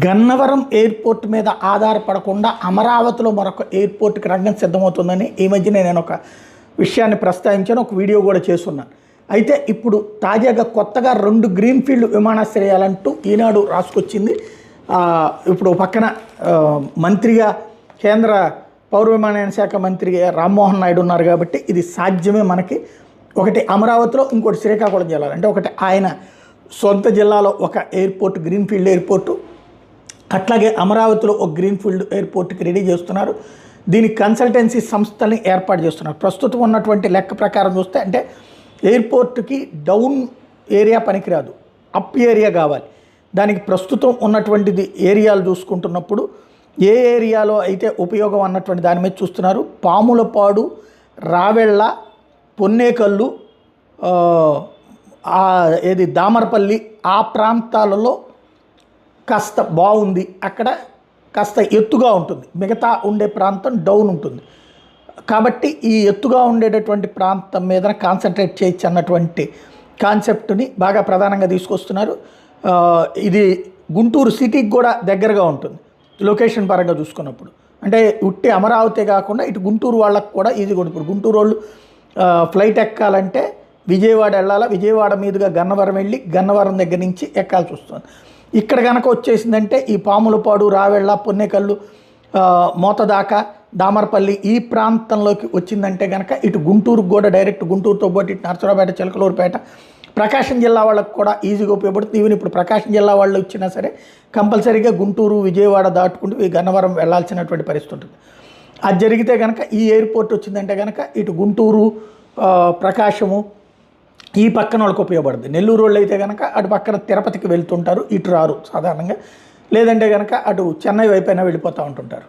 Gannavaram airport మీద ఆధారపడకుండా అమరావతిలో మరొక ఎయిర్పోర్ట్కి రంగం సిద్ధమవుతుందని ఈ మధ్య నేను ఒక విషయాన్ని ప్రస్తావించాను, ఒక వీడియో కూడా చేస్తున్నాను. అయితే ఇప్పుడు తాజాగా కొత్తగా 2 గ్రీన్ఫీల్డ్ విమానాశ్రయాలంటూ ఈనాడు రాసుకొచ్చింది. ఇప్పుడు పక్కన మంత్రిగా కేంద్ర పౌర విమానయాన శాఖ మంత్రి రామ్మోహన్ నాయుడు ఉన్నారు కాబట్టి ఇది సాధ్యమే. మనకి ఒకటి అమరావతిలో, ఇంకోటి శ్రీకాకుళం జిల్లాలో, అంటే ఒకటి ఆయన సొంత జిల్లాలో ఒక ఎయిర్పోర్ట్, గ్రీన్ఫీల్డ్ ఎయిర్పోర్టు, అట్లాగే అమరావతిలో ఒక గ్రీన్ఫీల్డ్ ఎయిర్పోర్ట్కి రెడీ చేస్తున్నారు. దీనికి కన్సల్టెన్సీ సంస్థల్ని ఏర్పాటు చేస్తున్నారు. ప్రస్తుతం ఉన్నటువంటి లెక్క ప్రకారం చూస్తే అంటే ఎయిర్పోర్ట్కి డౌన్ ఏరియా పనికిరాదు, అప్ ఏరియా కావాలి. దానికి ప్రస్తుతం ఉన్నటువంటిది ఏరియాలు చూసుకుంటున్నప్పుడు ఏ ఏరియాలో అయితే ఉపయోగం అన్నటువంటి దాని మీద చూస్తున్నారు. పాములపాడు, రావెళ్ళ, పొన్నేకల్లు, ఏది దామరపల్లి, ఆ ప్రాంతాలలో కాస్త బాగుంది, అక్కడ కాస్త ఎత్తుగా ఉంటుంది. మిగతా ఉండే ప్రాంతం డౌన్ ఉంటుంది కాబట్టి ఈ ఎత్తుగా ఉండేటటువంటి ప్రాంతం మీద కాన్సన్ట్రేట్ చేయొచ్చు అన్నటువంటి కాన్సెప్ట్ని బాగా ప్రధానంగా తీసుకొస్తున్నారు. ఇది గుంటూరు సిటీకి కూడా దగ్గరగా ఉంటుంది లొకేషన్ పరంగా చూసుకున్నప్పుడు. అంటే ఉట్టి అమరావతి కాకుండా ఇటు గుంటూరు వాళ్ళకు కూడా ఈజీగా ఉంటుంది. ఇప్పుడు గుంటూరు వాళ్ళు ఫ్లైట్ ఎక్కాలంటే విజయవాడ వెళ్ళాలా, విజయవాడ మీదుగా గన్నవరం వెళ్ళి గన్నవరం దగ్గర నుంచి ఎక్కాల్సి వస్తుంది. ఇక్కడ కనుక వచ్చేసిందంటే ఈ పాములపాడు, రావెళ్ళ, పొన్నేకల్లు, మోతదాకా, దామరపల్లి ఈ ప్రాంతంలోకి వచ్చిందంటే కనుక ఇటు గుంటూరుకు కూడా డైరెక్ట్ గుంటూరుతో పాటు ఇటు నరసరావుపేట, చిలకలూరుపేట, ప్రకాశం జిల్లా వాళ్ళకు కూడా ఈజీగా ఉపయోగపడుతుంది. ఈవెన్ ఇప్పుడు ప్రకాశం జిల్లా వాళ్ళు వచ్చినా సరే కంపల్సరీగా గుంటూరు, విజయవాడ దాటుకుంటూ ఈ గన్నవరం వెళ్లాల్సినటువంటి పరిస్థితి ఉంటుంది. అది జరిగితే కనుక ఈ ఎయిర్పోర్ట్ వచ్చిందంటే కనుక ఇటు గుంటూరు, ప్రకాశము ఈ పక్కన వాళ్ళకి ఉపయోగపడుతుంది. నెల్లూరు వాళ్ళు అయితే కనుక అటు పక్కన తిరుపతికి వెళ్తుంటారు, ఇటు రారు సాధారణంగా. లేదంటే కనుక అటు చెన్నై వైపైనా వెళ్ళిపోతూ ఉంటుంటారు.